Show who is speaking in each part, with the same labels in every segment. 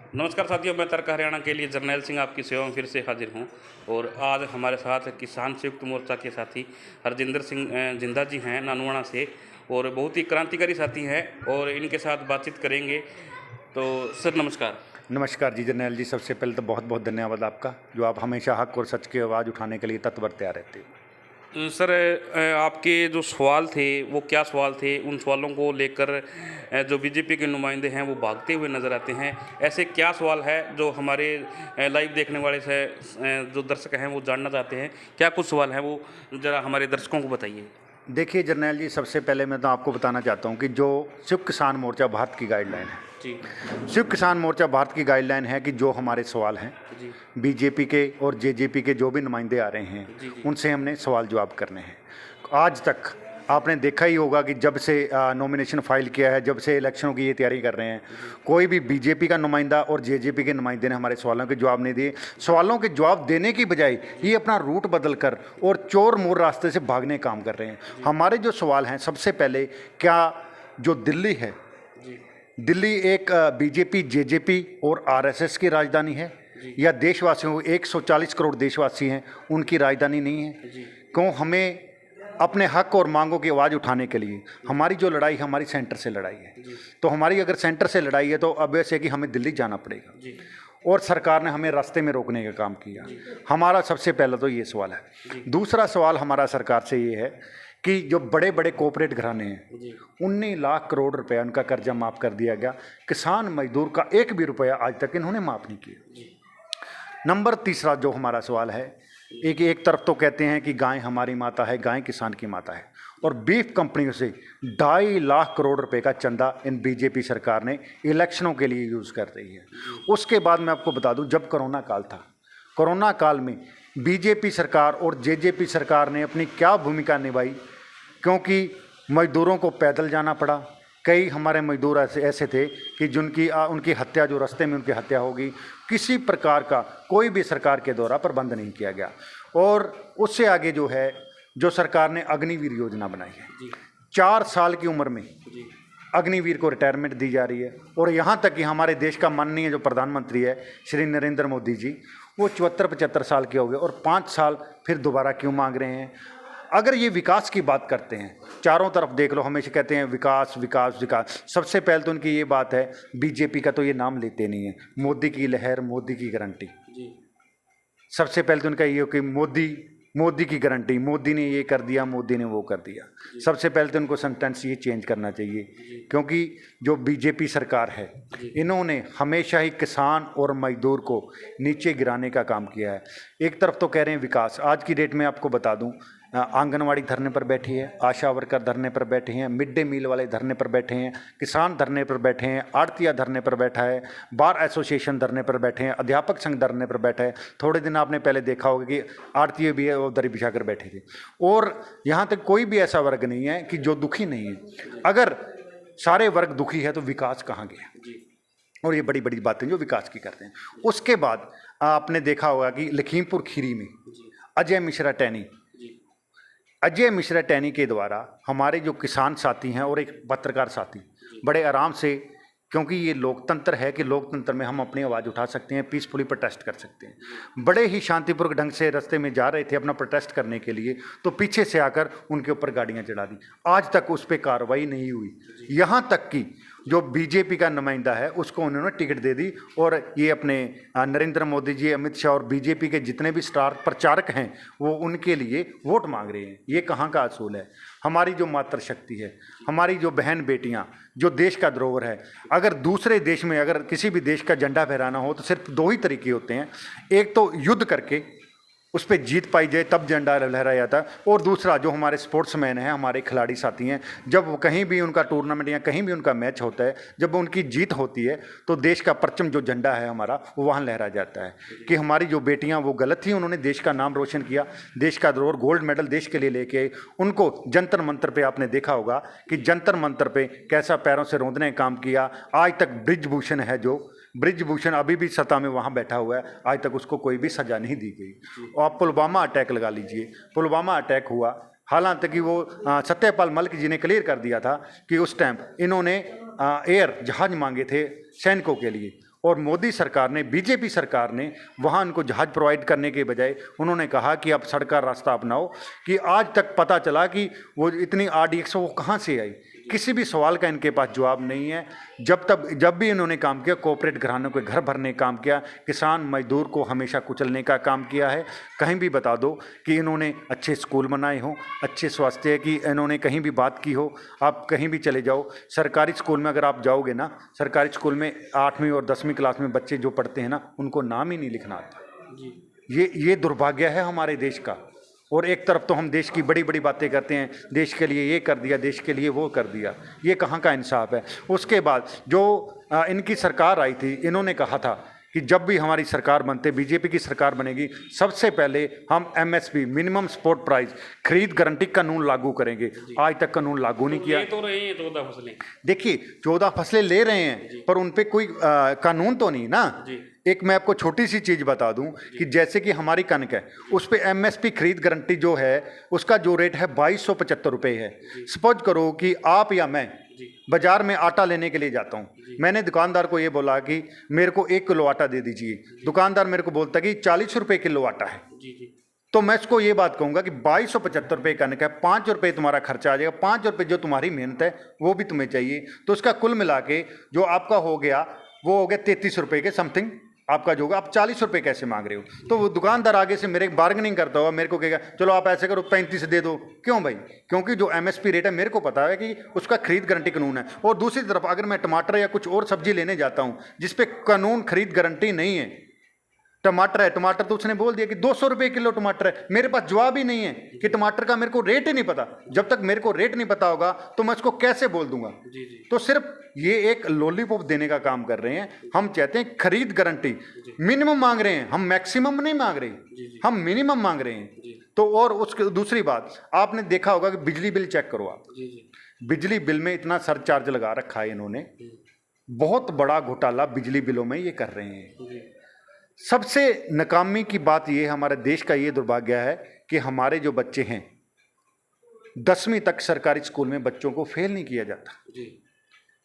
Speaker 1: नमस्कार साथियों, मैं तर्क हरियाणा के लिए जर्नैल सिंह आपकी सेवा में फिर से हाजिर हूं। और आज हमारे साथ किसान संयुक्त मोर्चा के साथी हरजिंदर सिंह जिंदा जी हैं नानुआना से, और बहुत ही क्रांतिकारी साथी हैं और इनके साथ बातचीत करेंगे। तो सर नमस्कार।
Speaker 2: नमस्कार जी जर्नैल जी, सबसे पहले तो बहुत बहुत धन्यवाद आपका, जो आप हमेशा हक और सच की आवाज़ उठाने के लिए तत्पर तैयार रहते हैं।
Speaker 1: सर, आपके जो सवाल थे वो क्या सवाल थे? उन सवालों को लेकर जो बीजेपी के नुमाइंदे हैं वो भागते हुए नज़र आते हैं। ऐसे क्या सवाल है जो हमारे लाइव देखने वाले से जो दर्शक हैं वो जानना चाहते हैं? क्या कुछ सवाल हैं वो ज़रा हमारे दर्शकों को बताइए।
Speaker 2: देखिए जर्नैल जी, सबसे पहले मैं तो आपको बताना चाहता हूँ कि जो संयुक्त किसान मोर्चा भारत की गाइडलाइन है,
Speaker 1: जी
Speaker 2: संयुक्त किसान मोर्चा भारत की गाइडलाइन है कि जो हमारे सवाल हैं
Speaker 1: जी
Speaker 2: बीजेपी के और जेजेपी के जो भी नुमाइंदे आ रहे हैं
Speaker 1: जी जी
Speaker 2: उनसे हमने सवाल जवाब करने हैं। आज तक आपने देखा ही होगा कि जब से नॉमिनेशन फाइल किया है, जब से इलेक्शनों की ये तैयारी कर रहे हैं, कोई भी बीजेपी का नुमाइंदा और जेजेपी के नुमाइंदे ने हमारे सवालों के जवाब नहीं दिए। सवालों के जवाब देने की बजाय ये अपना रूट बदल कर और चोर मोर रास्ते से भागने का काम कर रहे हैं। हमारे जो सवाल हैं, सबसे पहले, क्या जो दिल्ली है, दिल्ली एक बीजेपी जेजेपी और आरएसएस की राजधानी है, या देशवासियों 140 करोड़ देशवासी हैं उनकी राजधानी नहीं है? क्यों हमें अपने हक और मांगों की आवाज़ उठाने के लिए हमारी जो लड़ाई है, हमारी सेंटर से लड़ाई है। तो हमारी अगर सेंटर से लड़ाई है तो अब ऐसे कि हमें दिल्ली जाना पड़ेगा, और सरकार ने हमें रास्ते में रोकने का काम किया। हमारा सबसे पहला तो ये सवाल है। दूसरा सवाल हमारा सरकार से ये है कि जो बड़े बड़े कॉर्पोरेट घराने हैं, 19 लाख करोड़ रुपया उनका कर्जा माफ़ कर दिया गया। किसान मजदूर का एक भी रुपया आज तक इन्होंने माफ़ नहीं किया। नंबर तीसरा जो हमारा सवाल है, एक तरफ तो कहते हैं कि गाय हमारी माता है, गाय किसान की माता है, और बीफ कंपनियों से 2.5 लाख करोड़ रुपए का चंदा इन बीजेपी सरकार ने इलेक्शनों के लिए यूज़ कर रही है। उसके बाद मैं आपको बता दूं, जब कोरोना काल था, कोरोना काल में बीजेपी सरकार और जेजेपी सरकार ने अपनी क्या भूमिका निभाई, क्योंकि मजदूरों को पैदल जाना पड़ा। कई हमारे मजदूर ऐसे थे कि जिनकी उनकी हत्या, जो रास्ते में उनकी हत्या होगी, किसी प्रकार का कोई भी सरकार के द्वारा प्रबंध नहीं किया गया। और उससे आगे जो है, जो सरकार ने अग्निवीर योजना बनाई है, 4 साल की उम्र में अग्निवीर को रिटायरमेंट दी जा रही है। और यहाँ तक कि हमारे देश का माननीय जो प्रधानमंत्री है श्री नरेंद्र मोदी जी, वो 74-75 साल के हो गए और 5 साल फिर दोबारा क्यों मांग रहे हैं? अगर ये विकास की बात करते हैं, चारों तरफ देख लो, हमेशा कहते हैं विकास विकास विकास। सबसे पहले तो उनकी ये बात है, बीजेपी का तो ये नाम लेते नहीं है, मोदी की लहर, मोदी की गारंटी। सबसे पहले तो उनका ये हो कि मोदी की गारंटी, मोदी ने ये कर दिया, मोदी ने वो कर दिया। सबसे पहले तो उनको सेंटेंस ये चेंज करना चाहिए, क्योंकि जो बीजेपी सरकार है, इन्होंने हमेशा ही किसान और मजदूर को नीचे गिराने का काम किया है। एक तरफ तो कह रहे हैं विकास, आज की डेट में आपको बता दूं, आंगनवाड़ी धरने पर बैठी है, आशा वर्कर धरने पर बैठे हैं, मिड डे मील वाले धरने पर बैठे हैं, किसान धरने पर बैठे हैं, आड़तिया धरने पर बैठा है, बार एसोसिएशन धरने पर बैठे हैं, अध्यापक संघ धरने पर बैठा है। थोड़े दिन आपने पहले देखा होगा कि आड़तिये भी वो दरी बिछा कर बैठे थे। और यहाँ तक कोई भी ऐसा वर्ग नहीं है कि जो दुखी नहीं है। अगर सारे वर्ग दुखी है तो विकास कहाँ गया? और ये बड़ी बड़ी बातें जो विकास की करते हैं। उसके बाद आपने देखा होगा कि लखीमपुर खीरी में अजय मिश्रा टैनी के द्वारा हमारे जो किसान साथी हैं और एक पत्रकार साथी बड़े आराम से, क्योंकि ये लोकतंत्र है कि लोकतंत्र में हम अपनी आवाज़ उठा सकते हैं, पीसफुली प्रोटेस्ट कर सकते हैं, बड़े ही शांतिपूर्वक ढंग से रास्ते में जा रहे थे अपना प्रोटेस्ट करने के लिए, तो पीछे से आकर उनके ऊपर गाड़ियां चढ़ा दी। आज तक उस पर कार्रवाई नहीं हुई। यहाँ तक कि जो बीजेपी का नुमाइंदा है उसको उन्होंने टिकट दे दी, और ये अपने नरेंद्र मोदी जी, अमित शाह और बीजेपी के जितने भी स्टार प्रचारक हैं वो उनके लिए वोट मांग रहे हैं। ये कहाँ का असूल है? हमारी जो मातृशक्ति है, हमारी जो बहन बेटियां, जो देश का धरोहर है, अगर दूसरे देश में अगर किसी भी देश का झंडा फहराना हो तो सिर्फ 2 ही तरीके होते हैं। एक तो युद्ध करके उस पर जीत पाई जाए तब झंडा लहराया जाता है, और दूसरा जो हमारे स्पोर्ट्समैन हैं, हमारे खिलाड़ी साथी हैं, जब वो कहीं भी उनका टूर्नामेंट या कहीं भी उनका मैच होता है, जब उनकी जीत होती है तो देश का परचम, जो झंडा है हमारा, वो वहाँ लहरा जाता है कि हमारी जो बेटियाँ वो गलत थी, उन्होंने देश का नाम रोशन किया, देश का धरोहर, गोल्ड मेडल देश के लिए लेके आए। उनको जंतर मंतर पे आपने देखा होगा कि जंतर मंतर पे कैसा पैरों से रौंदने का काम किया। आज तक ब्रिजभूषण है, जो ब्रिजभूषण अभी भी सत्ता में वहाँ बैठा हुआ है, आज तक उसको कोई भी सजा नहीं दी गई। और आप पुलवामा अटैक लगा लीजिए, पुलवामा अटैक हुआ, हालांकि कि वो सत्यपाल मलिक जी ने क्लियर कर दिया था कि उस टाइम इन्होंने एयर जहाज मांगे थे सैनिकों के लिए, और मोदी सरकार ने, बीजेपी सरकार ने वहाँ उनको जहाज़ प्रोवाइड करने के बजाय उन्होंने कहा कि अब सड़क का रास्ता अपनाओ, कि आज तक पता चला कि वो इतनी RDX वो कहाँ से आई। किसी भी सवाल का इनके पास जवाब नहीं है। जब भी इन्होंने काम किया, कॉर्पोरेट घरानों के घर भरने काम किया, किसान मजदूर को हमेशा कुचलने का काम किया है। कहीं भी बता दो कि इन्होंने अच्छे स्कूल बनाए हों, अच्छे स्वास्थ्य की इन्होंने कहीं भी बात की हो। आप कहीं भी चले जाओ, सरकारी स्कूल में अगर आप जाओगे ना, सरकारी स्कूल में 8वीं और 10वीं क्लास में बच्चे जो पढ़ते हैं ना, उनको नाम ही नहीं लिखना आता। ये दुर्भाग्य है हमारे देश का। और एक तरफ तो हम देश की बड़ी बड़ी बातें करते हैं, देश के लिए ये कर दिया, देश के लिए वो कर दिया, ये कहाँ का इंसाफ है। उसके बाद जो इनकी सरकार आई थी, इन्होंने कहा था कि जब भी हमारी सरकार बनते, बीजेपी की सरकार बनेगी, सबसे पहले हम MSP मिनिमम सपोर्ट प्राइस खरीद गारंटी कानून लागू करेंगे। आज तक कानून लागू नहीं किया।
Speaker 1: तो रहे हैं 14 फसलें।
Speaker 2: देखिए 14 फसलें ले रहे हैं, पर उन पे कोई कानून तो नहीं ना। एक मैं आपको छोटी सी चीज़ बता दूं कि जैसे कि हमारी कनक है, उस पे MSP खरीद गारंटी जो है, उसका जो रेट है 2275 रुपये है। सपोज करो कि आप या मैं बाजार में आटा लेने के लिए जाता हूँ, मैंने दुकानदार को ये बोला कि मेरे को 1 किलो आटा दे दीजिए। दुकानदार मेरे को बोलता कि 40 रुपये किलो आटा है। तो मैं इसको ये बात कहूँगा कि 2275 रुपये कनक है, 5 रुपये तुम्हारा खर्चा आ जाएगा, 5 रुपये जो तुम्हारी मेहनत है वो भी तुम्हें चाहिए। तो उसका कुल मिला के जो आपका हो गया, वो हो गया 33 रुपये के समथिंग आपका जो होगा। आप 40 रुपये कैसे मांग रहे हो? तो वो दुकानदार आगे से मेरे बार्गेनिंग करता हुआ मेरे को कहेगा चलो आप ऐसे करो 35 दे दो। क्यों भाई? क्योंकि जो MSP रेट है मेरे को पता है कि उसका खरीद गारंटी कानून है। और दूसरी तरफ अगर मैं टमाटर या कुछ और सब्जी लेने जाता हूँ जिसपे कानून खरीद गारंटी नहीं है, टमाटर है, टमाटर तो उसने बोल दिया कि 200 रुपये किलो टमाटर है, मेरे पास जवाब ही नहीं है कि टमाटर का मेरे को रेट ही नहीं पता। जब तक मेरे को रेट नहीं पता होगा तो मैं इसको कैसे बोल दूंगा? तो सिर्फ ये एक लॉलीपॉप देने का काम कर रहे हैं। हम चाहते हैं खरीद गारंटी, मिनिमम मांग रहे हैं हम, मैक्सिमम नहीं मांग रहे, हम मिनिमम मांग रहे हैं। तो और उसकी दूसरी बात, आपने देखा होगा कि बिजली बिल चेक करो आप, बिजली बिल में इतना सरचार्ज लगा रखा है इन्होंने, बहुत बड़ा घोटाला बिजली बिलों में ये कर रहे हैं। सबसे नाकामी की बात ये, हमारे देश का ये दुर्भाग्य है कि हमारे जो बच्चे हैं 10वीं तक सरकारी स्कूल में बच्चों को फेल नहीं किया जाता।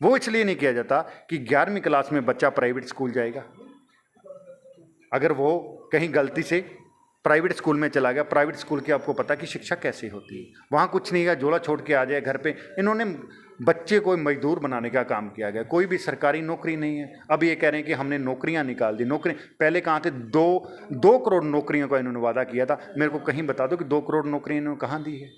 Speaker 2: वो इसलिए नहीं किया जाता कि 11वीं क्लास में बच्चा प्राइवेट स्कूल जाएगा। अगर वो कहीं गलती से प्राइवेट स्कूल में चला गया, प्राइवेट स्कूल की आपको पता कि शिक्षा कैसे होती है, वहाँ कुछ नहीं है, झोला छोड़ के आ जाए घर पे। इन्होंने बच्चे को मजदूर बनाने का काम किया गया। कोई भी सरकारी नौकरी नहीं है। अब ये कह रहे हैं कि हमने नौकरियां निकाल दी। नौकरी पहले कहाँ थे? 2 करोड़ नौकरियों का इन्होंने वादा किया था। मेरे को कहीं बता दो कि 2 करोड़ नौकरियां इन्होंने कहाँ दी है?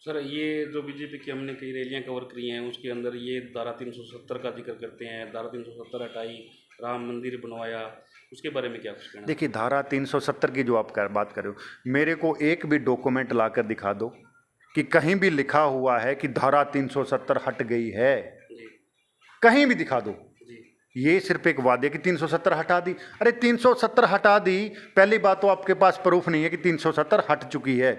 Speaker 1: सर, ये जो बीजेपी की हमने कई रैलियां कवर करी हैं, उसके अंदर ये धारा 370 का जिक्र करते हैं। धारा 370 हटाई, राम मंदिर बनवाया, उसके बारे में क्या कुछ कहना?
Speaker 2: देखिए, धारा 370 की जो आप बात कर रहे हो, मेरे को एक भी डॉक्यूमेंट लाकर दिखा दो कि कहीं भी लिखा हुआ है कि धारा 370 हट गई है। कहीं भी दिखा दो। ये सिर्फ एक वादे कि 370 हटा दी। अरे 370 हटा दी, पहली बात तो आपके पास प्रूफ नहीं है कि 370 हट चुकी है।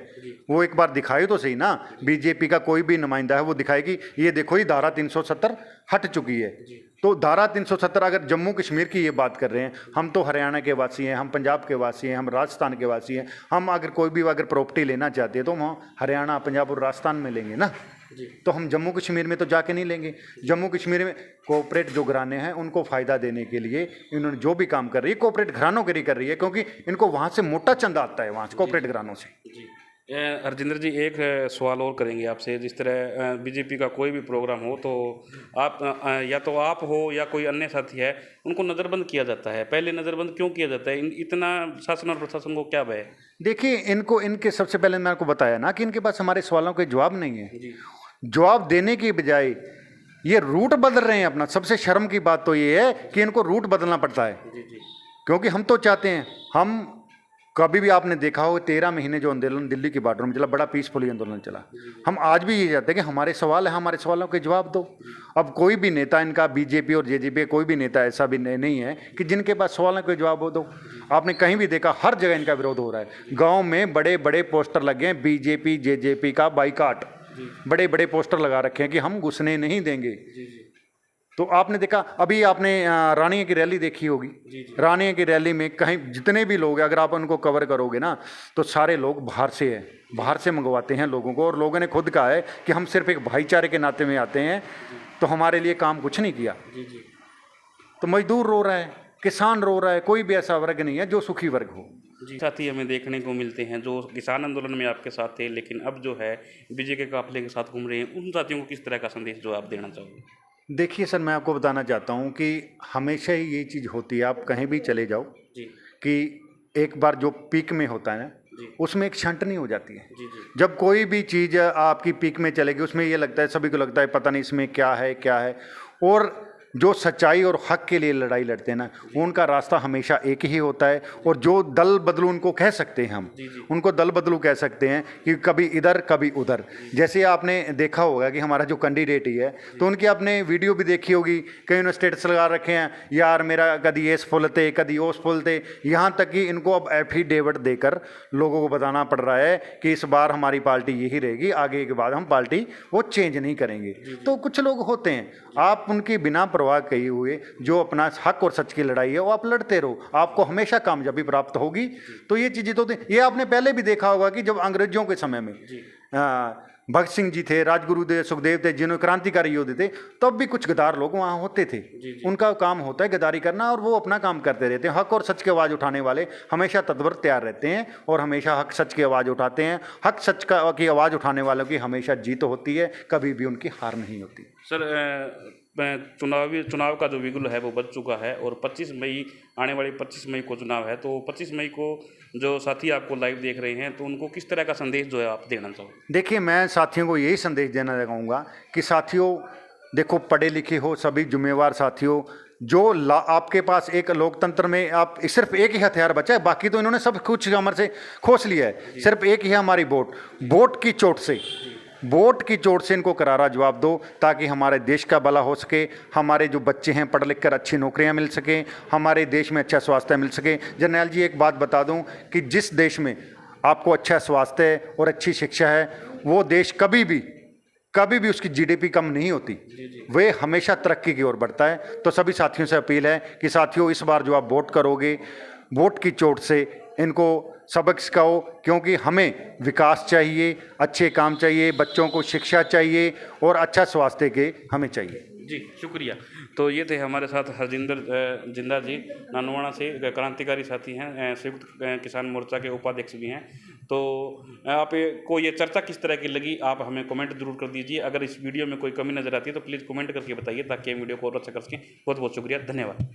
Speaker 2: वो एक बार दिखाए तो सही ना। बीजेपी का कोई भी नुमाइंदा है वो दिखाएगी ये देखो, ये धारा 370 हट चुकी है। तो धारा 370, अगर जम्मू कश्मीर की ये बात कर रहे हैं, हम तो हरियाणा के वासी हैं, हम पंजाब के वासी हैं, हम राजस्थान के वासी हैं। हम अगर कोई भी अगर प्रॉपर्टी लेना चाहते हैं तो हम हरियाणा, पंजाब और राजस्थान में लेंगे ना। तो हम जम्मू कश्मीर में तो जाके नहीं लेंगे। जम्मू कश्मीर में कॉर्पोरेट जो घराने हैं उनको फ़ायदा देने के लिए इन्होंने जो भी काम कर रही है, कॉर्पोरेट घरानों के लिए कर रही है, क्योंकि इनको वहाँ से मोटा चंदा आता है, वहाँ से कॉर्पोरेट घरानों से।
Speaker 1: हरजिंदर जी, एक सवाल और करेंगे आपसे। जिस तरह बीजेपी का कोई भी प्रोग्राम हो तो आप या तो आप हो या कोई अन्य साथी है, उनको नज़रबंद किया जाता है। पहले नज़रबंद क्यों किया जाता है? इतना शासन और प्रशासन को क्या भय?
Speaker 2: देखिए, इनके सबसे पहले मैंने आपको बताया ना कि इनके पास हमारे सवालों के जवाब नहीं है। जवाब देने की बजाय ये रूट बदल रहे हैं अपना। सबसे शर्म की बात तो ये है कि इनको रूट बदलना पड़ता है। क्योंकि हम तो चाहते हैं, हम कभी भी आपने देखा हो 13 महीने जो आंदोलन दिल्ली की बॉर्डर में चला, बड़ा पीसफुली आंदोलन चला। हम आज भी ये चाहते हैं कि हमारे सवाल है, हमारे सवालों के जवाब दो। अब कोई भी नेता इनका, बीजेपी और जेजेपी कोई भी नेता ऐसा भी नहीं है कि जिनके पास सवालों के जवाब दो। आपने कहीं भी देखा, हर जगह इनका विरोध हो रहा है। गाँव में बड़े बड़े पोस्टर लगे हैं, बीजेपी जेजेपी का बाइकाट, बड़े बड़े पोस्टर लगा रखे हैं कि हम घुसने नहीं देंगे। तो आपने देखा, अभी आपने रानिया की रैली देखी होगी। रानिया की रैली में कहीं जितने भी लोग हैं, अगर आप उनको कवर करोगे ना तो सारे लोग बाहर से हैं, बाहर से मंगवाते हैं लोगों को। और लोगों ने खुद कहा है कि हम सिर्फ एक भाईचारे के नाते में आते हैं, तो हमारे लिए काम कुछ नहीं किया। तो मजदूर रो रहा है, किसान रो रहा है, कोई भी ऐसा वर्ग नहीं है जो सुखी वर्ग हो।
Speaker 1: जी, साथी हमें देखने को मिलते हैं जो किसान आंदोलन में आपके साथ थे, लेकिन अब जो है बीजेपी के काफिले के साथ घूम रहे हैं, उन साथियों को किस तरह का संदेश जो आप देना चाहोगे?
Speaker 2: देखिए सर, मैं आपको बताना चाहता हूँ कि हमेशा ही ये चीज़ होती है, आप कहीं भी चले जाओ,
Speaker 1: जी
Speaker 2: कि एक बार जो पीक में होता है ना,
Speaker 1: जी
Speaker 2: उसमें एक छंटनी हो जाती है।
Speaker 1: जी जी
Speaker 2: जब कोई भी चीज़ आपकी पीक में चलेगी, उसमें ये लगता है, सभी को लगता है पता नहीं इसमें क्या है क्या है। और जो सच्चाई और हक के लिए लड़ाई लड़ते हैं ना, उनका रास्ता हमेशा एक ही होता है। और जो दल बदलू उनको कह सकते हैं हम,
Speaker 1: जी जी
Speaker 2: उनको दल बदलू कह सकते हैं कि कभी इधर कभी उधर। जैसे आपने देखा होगा कि हमारा जो कैंडिडेट ही है, तो उनकी आपने वीडियो भी देखी होगी, कई उन्होंने स्टेटस लगा रखे हैं, यार मेरा कभी ये फुलते कभी ओस फुलते, यहाँ तक कि इनको अब एफिडेविट देकर लोगों को बताना पड़ रहा है कि इस बार हमारी पार्टी यही रहेगी, आगे के बाद हम पार्टी वो चेंज नहीं करेंगे। तो कुछ लोग होते हैं, आप उनकी बिना परवाह किए हुए जो अपना हक और सच की लड़ाई है वो आप लड़ते रहो, आपको हमेशा कामयाबी प्राप्त होगी। तो ये चीज़ें तो ये आपने पहले भी देखा होगा कि जब अंग्रेजों के समय में भगत सिंह जी थे, राजगुरु थे, सुखदेव थे, जिन्होंने क्रांतिकारी योद्धे थे, तब भी कुछ गद्दार लोग वहाँ होते थे। उनका काम होता है गद्दारी करना, और वो अपना काम करते रहते हैं। हक और सच की आवाज़ उठाने वाले हमेशा तत्पर तैयार रहते हैं और हमेशा हक सच की आवाज़ उठाते हैं। हक सच की आवाज़ उठाने वालों की हमेशा जीत होती है, कभी भी उनकी हार नहीं होती।
Speaker 1: सर, चुनाव का जो बिगुल है वो बज चुका है और 25 मई आने वाली 25 मई को चुनाव है, तो 25 मई को जो साथी आपको लाइव देख रहे हैं तो उनको किस तरह का संदेश जो है आप देना चाहोगे?
Speaker 2: देखिए, मैं साथियों को यही संदेश देना चाहूँगा कि साथियों देखो, पढ़े लिखे हो सभी जिम्मेवार साथियों, जो आपके पास एक लोकतंत्र में आप सिर्फ एक ही हथियार बचा है, बाकी तो इन्होंने सब कुछ हमारे से खोस लिया है। सिर्फ एक ही है हमारी वोट। वोट की चोट से इनको करारा जवाब दो, ताकि हमारे देश का भला हो सके, हमारे जो बच्चे हैं पढ़ लिख कर अच्छी नौकरियां मिल सकें, हमारे देश में अच्छा स्वास्थ्य मिल सके। जर्नैल जी, एक बात बता दूं कि जिस देश में आपको अच्छा स्वास्थ्य और अच्छी शिक्षा है, वो देश कभी भी उसकी जीडीपी कम नहीं होती, वे हमेशा तरक्की की ओर बढ़ता है। तो सभी साथियों से अपील है कि साथियों, इस बार जो आप वोट करोगे, वोट की चोट से इनको सबक सिखाओ, क्योंकि हमें विकास चाहिए, अच्छे काम चाहिए, बच्चों को शिक्षा चाहिए और अच्छा स्वास्थ्य के हमें चाहिए।
Speaker 1: जी, शुक्रिया। तो ये थे हमारे साथ हरजिंदर जिंदा जी, नानवाणा से क्रांतिकारी साथी हैं, संयुक्त किसान मोर्चा के उपाध्यक्ष भी हैं। तो आपको ये चर्चा किस तरह की लगी, आप हमें कमेंट जरूर कर दीजिए। अगर इस वीडियो में कोई कमी नज़र आती है तो प्लीज़ कमेंट करके बताइए, ताकि हम वीडियो को और अच्छा कर सकें। बहुत बहुत शुक्रिया, धन्यवाद।